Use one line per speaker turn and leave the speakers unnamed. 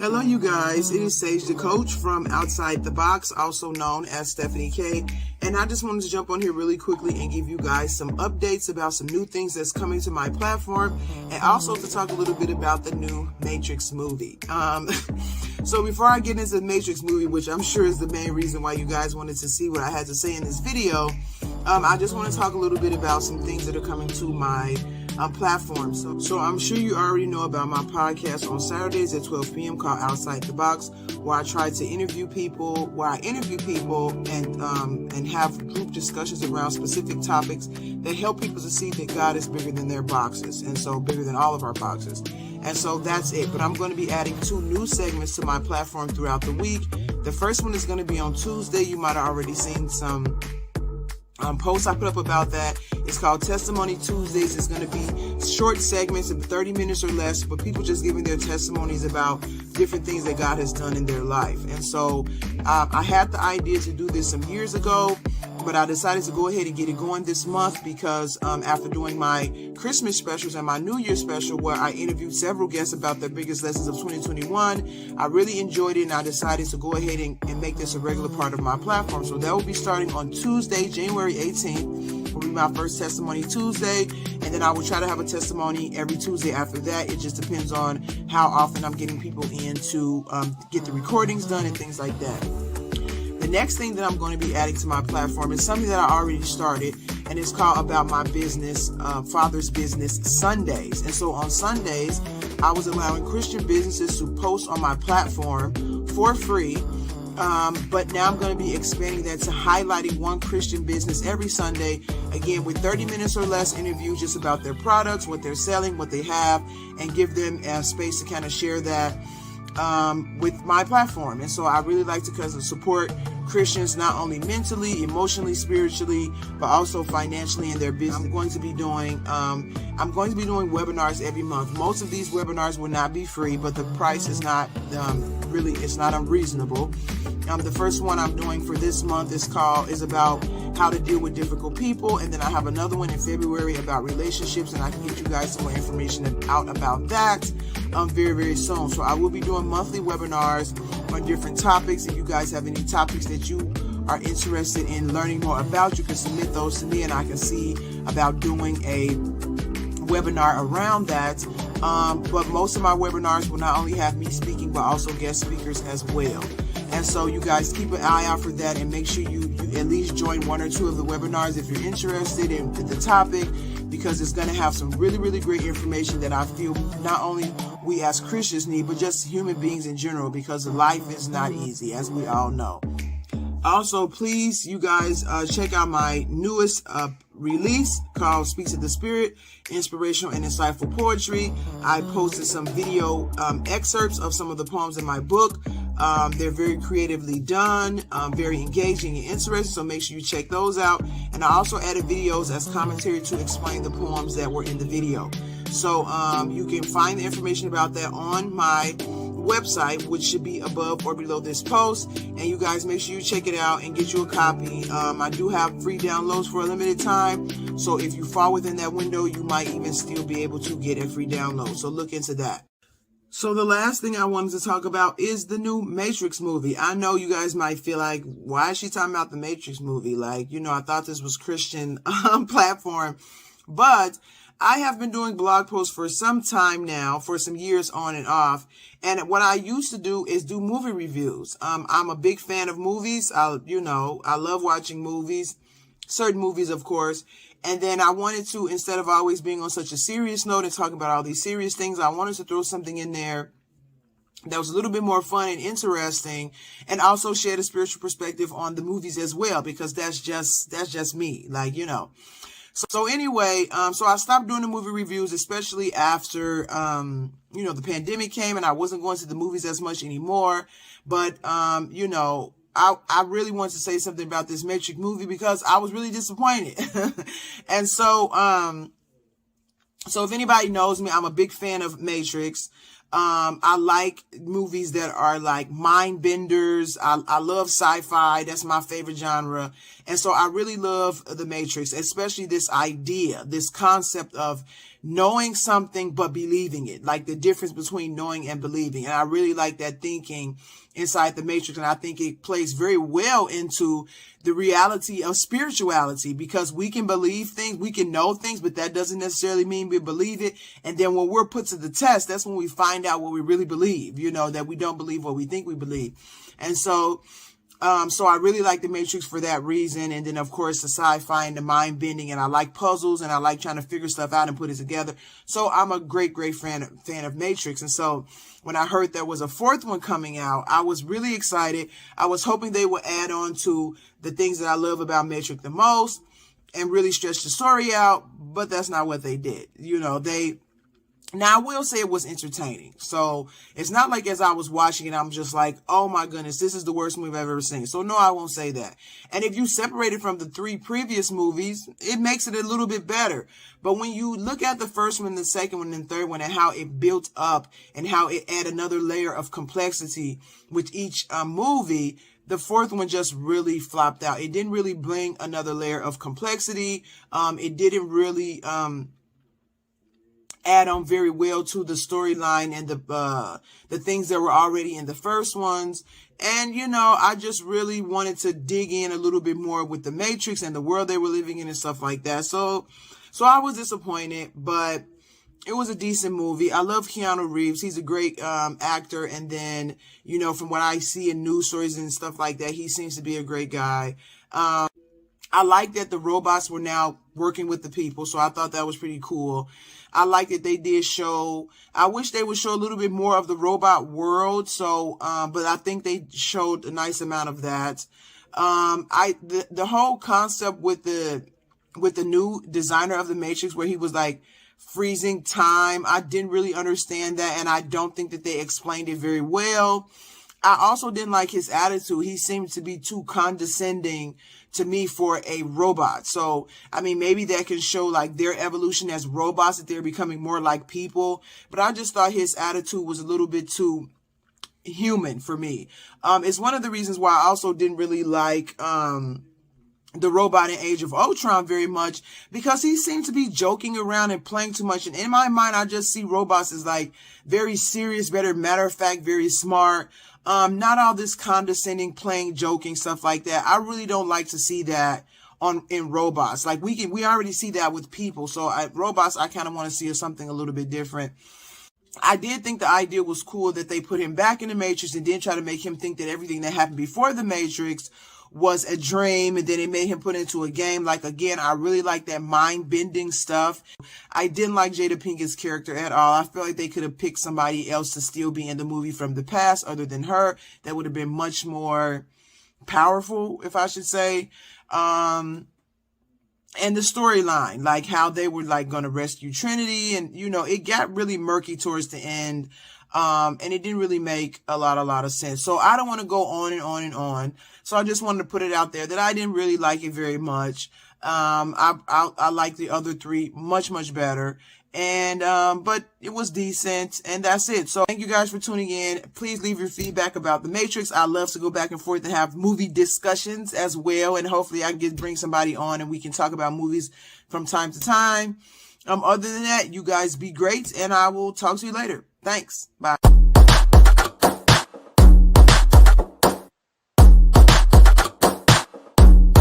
Hello, you guys. It is Sage the Coach from Outside the Box, also known as Stephanie K. And I just wanted to jump on here really quickly and give you guys some updates about some new things that's coming to my platform, and also to talk a little bit about the new Matrix movie. So before I get into the Matrix movie, which I'm sure is the main reason why you guys wanted to see what I had to say in this video, I just want to talk a little bit about some things that are coming to my platform. So I'm sure you already know about my podcast on Saturdays at 12 p.m. called Outside the Box, where I try to interview people, and have group discussions around specific topics that help people to see that God is bigger than their boxes, and so bigger than all of our boxes. And so that's it. But I'm going to be adding 2 new segments to my platform throughout the week. The first one is going to be on Tuesday. You might have already seen some posts I put up about that. It's called Testimony Tuesdays. It's going to be short segments of 30 minutes or less, but people just giving their testimonies about different things that God has done in their life. And so I had the idea to do this some years ago, but I decided to go ahead and get it going this month because after doing my Christmas specials and my New Year special, where I interviewed several guests about their biggest lessons of 2021, I really enjoyed it, and I decided to go ahead and make this a regular part of my platform. So that will be starting on Tuesday, January 18th. Will be my first Testimony Tuesday, and then I will try to have a testimony every Tuesday after that. It just depends on how often I'm getting people in to get the recordings done and things like that. The next thing that I'm going to be adding to my platform is something that I already started, and it's called About My Business, Father's Business Sundays. And so on Sundays, I was allowing Christian businesses to post on my platform for free. But now I'm going to be expanding that to highlighting one Christian business every Sunday, again with 30 minutes or less interviews just about their products, what they're selling, what they have, and give them a space to kind of share that with my platform. And so I really like to support Christians not only mentally, emotionally, spiritually, but also financially in their business. I'm going to be doing webinars every month. Most of these webinars will not be free, but the price is not it's not unreasonable. The first one I'm doing for this month is about how to deal with difficult people, and then I have another one in February about relationships, and I can get you guys some more information out about that very, very soon. So I will be doing monthly webinars on different topics. If you guys have any topics that you are interested in learning more about, you can submit those to me, and I can see about doing a webinar around that. But most of my webinars will not only have me speaking, but also guest speakers as well. And so you guys keep an eye out for that, and make sure you at least join 1 or 2 of the webinars if you're interested in the topic, because it's going to have some really, really great information that I feel not only we as Christians need, but just human beings in general, because life is not easy, as we all know. Also, please, you guys, check out my newest release called Ist of the Spirit, Inspirational and Insightful Poetry. I posted some video excerpts of some of the poems in my book. They're very creatively done, very engaging and interesting, so make sure you check those out. And I also added videos as commentary to explain the poems that were in the video. So you can find the information about that on my website, which should be above or below this post, and you guys make sure you check it out and get you a copy. I do have free downloads for a limited time, so if you fall within that window, you might even still be able to get a free download, so look into that. So the last thing I wanted to talk about is the new Matrix movie. I know you guys might feel like, why is she talking about the Matrix movie? Like, I thought this was Christian platform, but I have been doing blog posts for some time now, for some years on and off. And what I used to do is do movie reviews. I'm a big fan of movies. I love watching movies, certain movies, of course. And then I wanted to, instead of always being on such a serious note and talking about all these serious things, I wanted to throw something in there that was a little bit more fun and interesting, and also share a spiritual perspective on the movies as well, because that's just me, So anyway, so I stopped doing the movie reviews, especially after, the pandemic came and I wasn't going to the movies as much anymore. But, I really wanted to say something about this Matrix movie because I was really disappointed. And so if anybody knows me, I'm a big fan of Matrix. I like movies that are like mind benders. I love sci-fi. That's my favorite genre. And so I really love The Matrix, especially this idea, this concept of knowing something but believing it, like the difference between knowing and believing. And I really like that thinking inside the Matrix, and I think it plays very well into the reality of spirituality, because we can believe things, we can know things, but that doesn't necessarily mean we believe it. And then when we're put to the test, that's when we find out what we really believe, that we don't believe what we think we believe. And so I really like the Matrix for that reason. And then, of course, the sci-fi and the mind bending. And I like puzzles, and I like trying to figure stuff out and put it together. So I'm a great fan of Matrix. And so when I heard there was a fourth one coming out, I was really excited. I was hoping they would add on to the things that I love about Matrix the most and really stretch the story out. But that's not what they did. Now, I will say it was entertaining. So it's not like as I was watching it, I'm just like, oh my goodness, this is the worst movie I've ever seen. So no, I won't say that. And if you separate it from the 3 previous movies, it makes it a little bit better. But when you look at the first one, the second one, and third one, and how it built up and how it added another layer of complexity with each movie, the fourth one just really flopped out. It didn't really bring another layer of complexity. It didn't really, add on very well to the storyline and the things that were already in the first ones. And, I just really wanted to dig in a little bit more with the Matrix and the world they were living in and stuff like that. So I was disappointed, but it was a decent movie. I love Keanu Reeves. He's a great actor. And then, from what I see in news stories and stuff like that, he seems to be a great guy. I like that the robots were now working with the people. So I thought that was pretty cool. I like that they did show, I wish they would show a little bit more of the robot world. So, but I think they showed a nice amount of that. The whole concept with the new designer of the Matrix, where he was like freezing time, I didn't really understand that. And I don't think that they explained it very well. I also didn't like his attitude. He seemed to be too condescending to me for a robot. So, maybe that can show like their evolution as robots, that they're becoming more like people. But I just thought his attitude was a little bit too human for me. It's one of the reasons why I also didn't really like, the robot in Age of Ultron very much, because he seemed to be joking around and playing too much. And in my mind, I just see robots as like very serious, better matter of fact, very smart. Not all this condescending, playing, joking, stuff like that. I really don't like to see that in robots. Like we already see that with people. So robots, I kind of want to see something a little bit different. I did think the idea was cool that they put him back in the Matrix and then try to make him think that everything that happened before the Matrix was a dream, and then it made him put into a game. Like, again, I really like that mind-bending stuff. I didn't like Jada Pinkett's character at all. I feel like they could have picked somebody else to still be in the movie from the past other than her. That would have been much more powerful, if I should say. And the storyline, like how they were like going to rescue Trinity, and it got really murky towards the end. And it didn't really make a lot of sense. So I don't want to go on and on and on. So I just wanted to put it out there that I didn't really like it very much. I like the other 3 much, much better. And, but it was decent, and that's it. So thank you guys for tuning in. Please leave your feedback about the Matrix. I love to go back and forth and have movie discussions as well. And hopefully I can bring somebody on and we can talk about movies from time to time. Other than that, you guys be great, and I will talk to you later. Thanks. Bye.